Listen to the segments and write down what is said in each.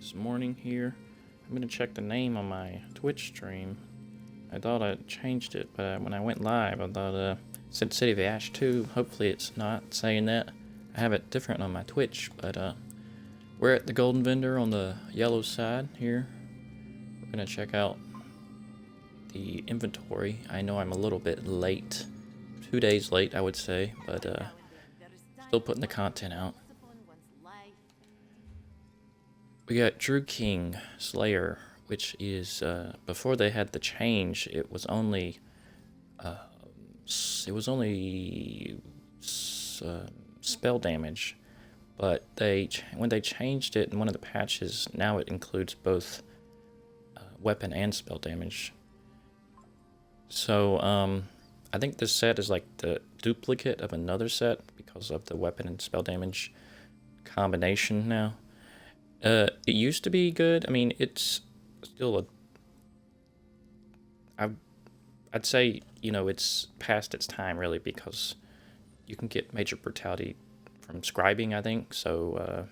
this morning here. I'm gonna check the name on my Twitch stream. I thought I changed it, but when I went live, I thought it said City of Ash 2. Hopefully it's not saying that. I have it different on my Twitch, but we're at the Golden Vendor on the yellow side here. We're gonna check out the inventory. I know I'm a little bit late. 2 days late, I would say, but still putting the content out. We got Drew King Slayer, which is before they had the change. It was only spell damage, but when they changed it in one of the patches, now it includes both weapon and spell damage. So I think this set is like the duplicate of another set because of the weapon and spell damage combination now. It used to be good. I mean, it's still I'd say, it's past its time really, because you can get major brutality from scribing, I think. So,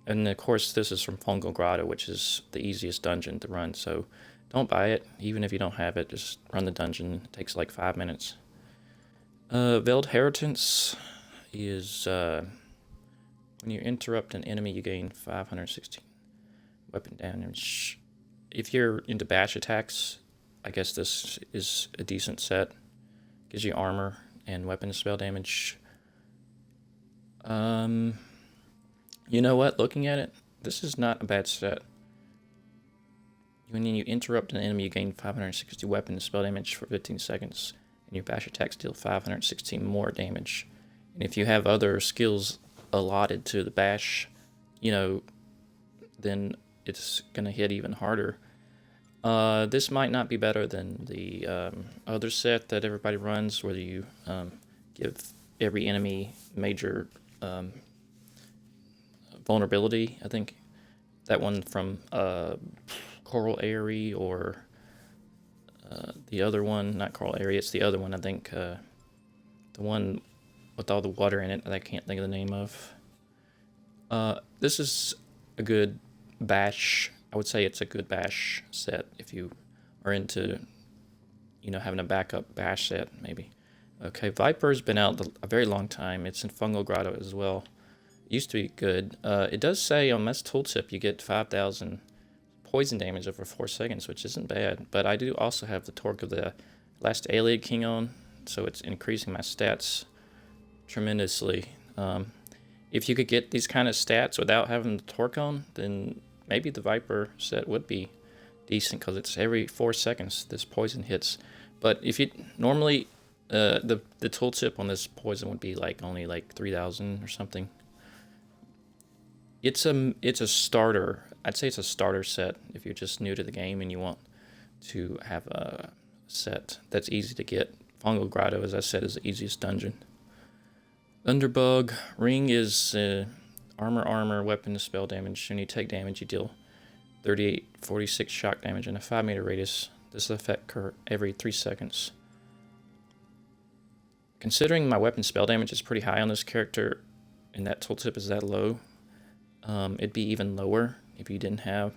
and of course this is from Fungal Grotto, which is the easiest dungeon to run. So don't buy it, even if you don't have it. Just run the dungeon. It takes like 5 minutes. Veiled Heritance is when you interrupt an enemy, you gain 516 weapon damage. If you're into bash attacks, I guess this is a decent set. Gives you armor and weapon spell damage. You know what? Looking at it, this is not a bad set. When you interrupt an enemy, you gain 560 weapon spell damage for 15 seconds, and your bash attacks deal 516 more damage. And if you have other skills allotted to the bash, then it's gonna hit even harder. This might not be better than the other set that everybody runs, where you give every enemy major vulnerability. I think that one from Coral Airy, or the other one, not Coral Airy, it's the other one, I think, the one with all the water in it that I can't think of the name of. This is a good bash. I would say it's a good bash set if you are into, having a backup bash set, maybe. Okay, Viper's been out a very long time. It's in Fungal Grotto as well. It used to be good. It does say on this tooltip you get 5,000 poison damage over 4 seconds, which isn't bad. But I do also have the Torque of the Last Alien King on, so it's increasing my stats tremendously. If you could get these kind of stats without having the Torque on, then maybe the Viper set would be decent, because it's every 4 seconds this poison hits. But if you normally the tooltip on this poison would be only 3,000 or something. It's a starter. I'd say it's a starter set if you're just new to the game and you want to have a set that's easy to get. Fungal Grotto, as I said, is the easiest dungeon. Thunderbug Ring is armor, weapon, spell damage. When you take damage, you deal 46 shock damage in a 5-meter radius. This effect occurs every 3 seconds. Considering my weapon spell damage is pretty high on this character, and that tooltip is that low, it'd be even lower if you didn't have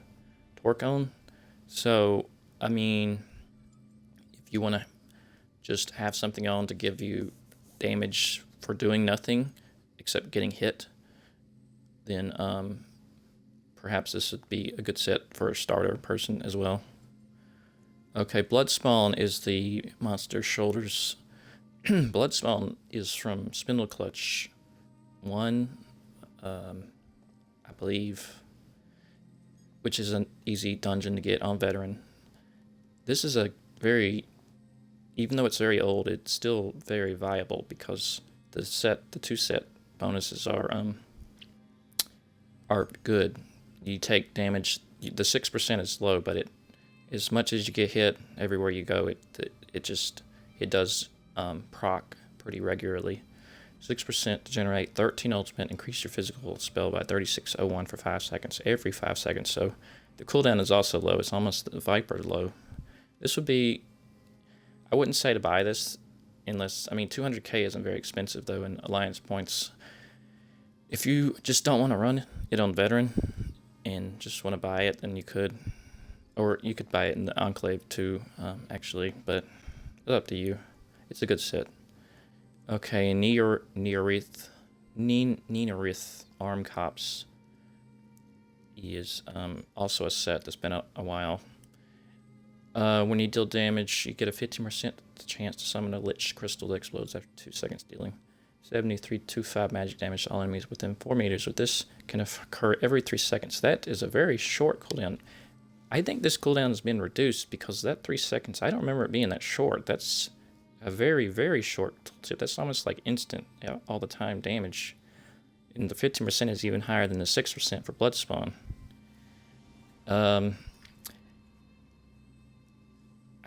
Torque on. So, I mean, if you want to just have something on to give you damage for doing nothing except getting hit, then perhaps this would be a good set for a starter person as well. Okay, Bloodspawn is the monster shoulders. Bloodspawn is from Spindle Clutch 1, I believe, which is an easy dungeon to get on veteran. This is even though it's very old, it's still very viable, because the 2 set bonuses are good. You take damage. The 6% is low, but as much as you get hit everywhere you go, it does proc pretty regularly. 6% to generate 13 ultimate, increase your physical spell by 3601 for 5 seconds, every 5 seconds. So the cooldown is also low. It's almost the Viper low. This would be, I wouldn't say to buy this unless, 200k isn't very expensive though in Alliance points. If you just don't want to run it on veteran, and just want to buy it, then you could. Or you could buy it in the Enclave too, actually, but it's up to you. It's a good set. Okay, Neorith Arm Cops is also a set that's been a while. When you deal damage, you get a 15% chance to summon a Lich Crystal that explodes after 2 seconds, dealing 7325 magic damage to all enemies within 4 meters. With this can occur every 3 seconds. That is a very short cooldown. I think this cooldown has been reduced because that 3 seconds, I don't remember it being that short. That's a very, very short tooltip. That's almost like instant all the time damage. And the 15% is even higher than the 6% for Bloodspawn. I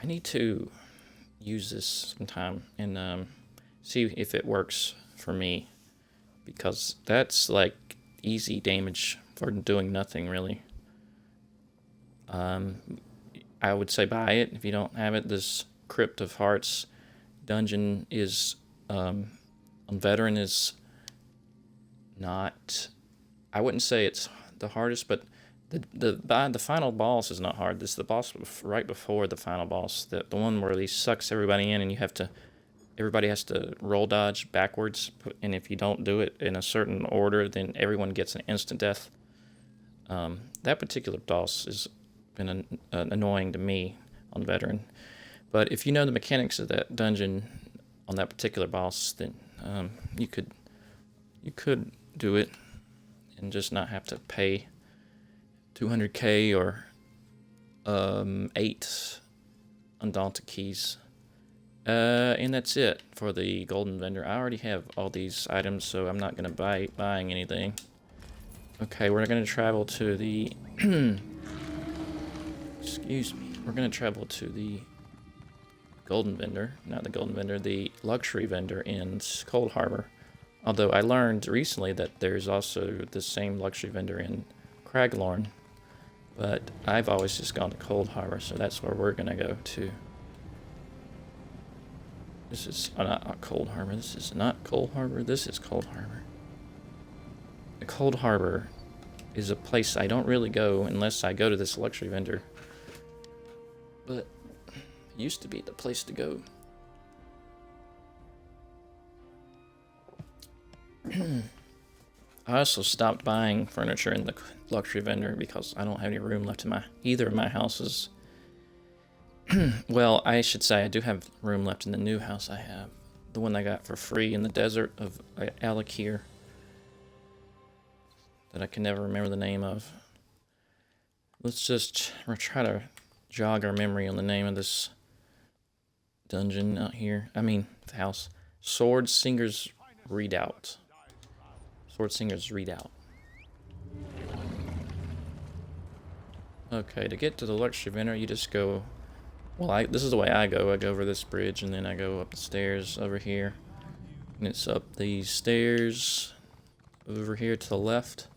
need to use this sometime and see if it works for me. Because that's like easy damage for doing nothing, really. I would say buy it if you don't have it. This Crypt of Hearts dungeon is on Veteran is not. I wouldn't say it's the hardest, but the final boss is not hard. This is the boss right before the final boss, the one where he sucks everybody in, and you have to. Everybody has to roll dodge backwards, and if you don't do it in a certain order, then everyone gets an instant death. That particular boss has been annoying to me on Veteran. But if you know the mechanics of that dungeon on that particular boss, then you could do it and just not have to pay 200k or 8 Undaunted keys. And that's it for the Golden Vendor. I already have all these items, so I'm not going to buying anything. Okay, we're going to travel to the... Excuse me. We're going to travel to the Golden Vendor. Not the Golden Vendor, the Luxury Vendor in Coldharbour. Although I learned recently that there's also the same Luxury Vendor in Craglorn. But I've always just gone to Coldharbour, so that's where we're going to go to. This is not Coldharbour. This is not Coldharbour. This is Coldharbour. The Coldharbour is a place I don't really go unless I go to this Luxury Vendor. But it used to be the place to go. I also stopped buying furniture in the Luxury Vendor because I don't have any room left in either of my houses. Well, I should say I do have room left in the new house I have. The one I got for free in the desert of Alakir. That I can never remember the name of. Let's just try to jog our memory on the name of this dungeon out here. I mean, the house. Swordsinger's Redoubt. Swordsinger's Redoubt. Okay, to get to the Luxury Vendor, you just go... Well, this is the way I go. I go over this bridge, and then I go up the stairs over here. And it's up these stairs over here to the left.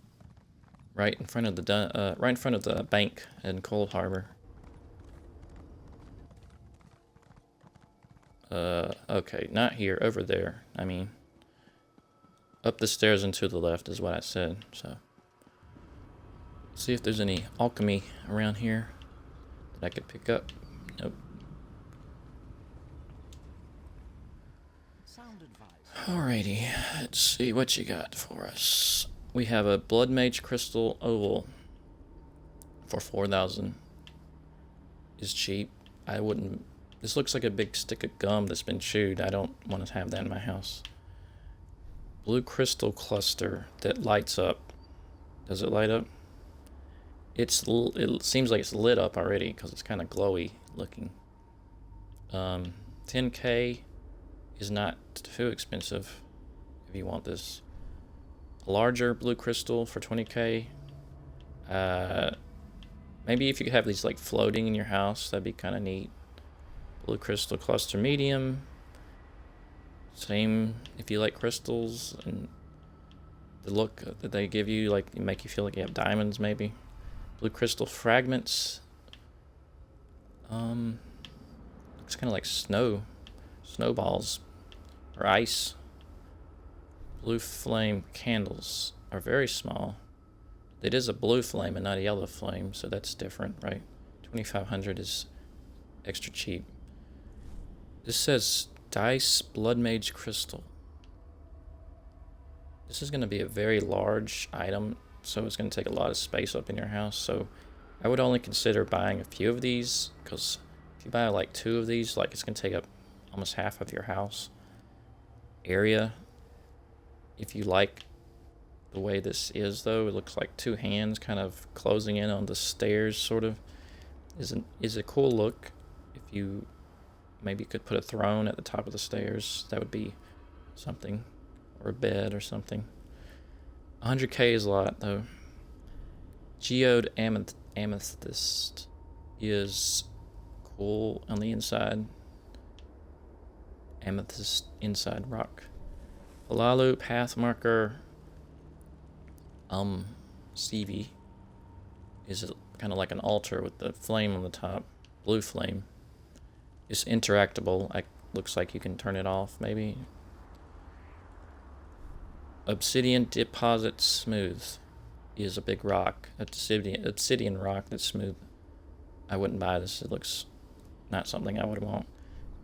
Right in front of the bank in Coldharbour. Okay, not here, over there. I mean, up the stairs and to the left is what I said. So, see if there's any alchemy around here that I could pick up. Nope. Alrighty, let's see what you got for us. We have a Blood Mage Crystal Oval for 4,000. Is cheap. I wouldn't... This looks like a big stick of gum that's been chewed. I don't want to have that in my house. Blue Crystal Cluster that lights up. Does it light up? It seems like it's lit up already because it's kind of glowy looking. 10k is not too expensive if you want this. A larger blue crystal for 20k. Maybe if you could have these like floating in your house, that'd be kind of neat. Blue Crystal Cluster Medium. Same if you like crystals and the look that they give you, like make you feel like you have diamonds maybe. Blue Crystal Fragments. Looks kind of like snowballs or ice. Blue Flame Candles are very small. It is a blue flame and not a yellow flame, so that's different, right? 2,500 is extra cheap. This says Dice Blood Mage Crystal. This is going to be a very large item, so it's going to take a lot of space up in your house. So I would only consider buying a few of these, because if you buy like 2 of these, like it's going to take up almost half of your house area. If you like the way this is, though, it looks like 2 hands kind of closing in on the stairs, sort of. Is a cool look. If you maybe could put a throne at the top of the stairs, that would be something, or a bed or something. 100k is a lot, though. Geode Amethyst is cool on the inside. Amethyst inside rock. Palalu Pathmarker CV is kind of like an altar with the flame on the top, blue flame. It's interactable. Looks like you can turn it off, maybe. Obsidian Deposit Smooth is a big rock. Obsidian rock that's smooth. I wouldn't buy this. It looks not something I would want.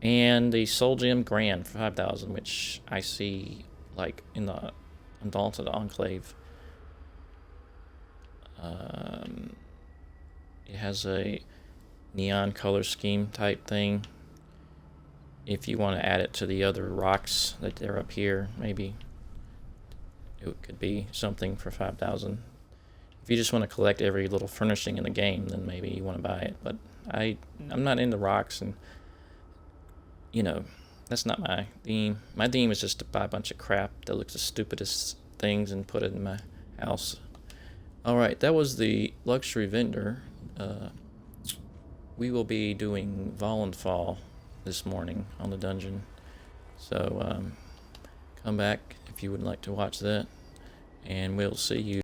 And the Soul Gem Grand for 5,000, which I see like in the Undaunted Enclave. It has a neon color scheme type thing. If you want to add it to the other rocks that are up here, maybe it could be something for 5,000. If you just want to collect every little furnishing in the game, then maybe you want to buy it. But I'm not into rocks, and that's not my theme. My theme is just to buy a bunch of crap that looks the stupidest things and put it in my house. Alright, that was the luxury vendor. We will be doing Volenfall this morning on the dungeon. So come back if you would like to watch that, and we'll see you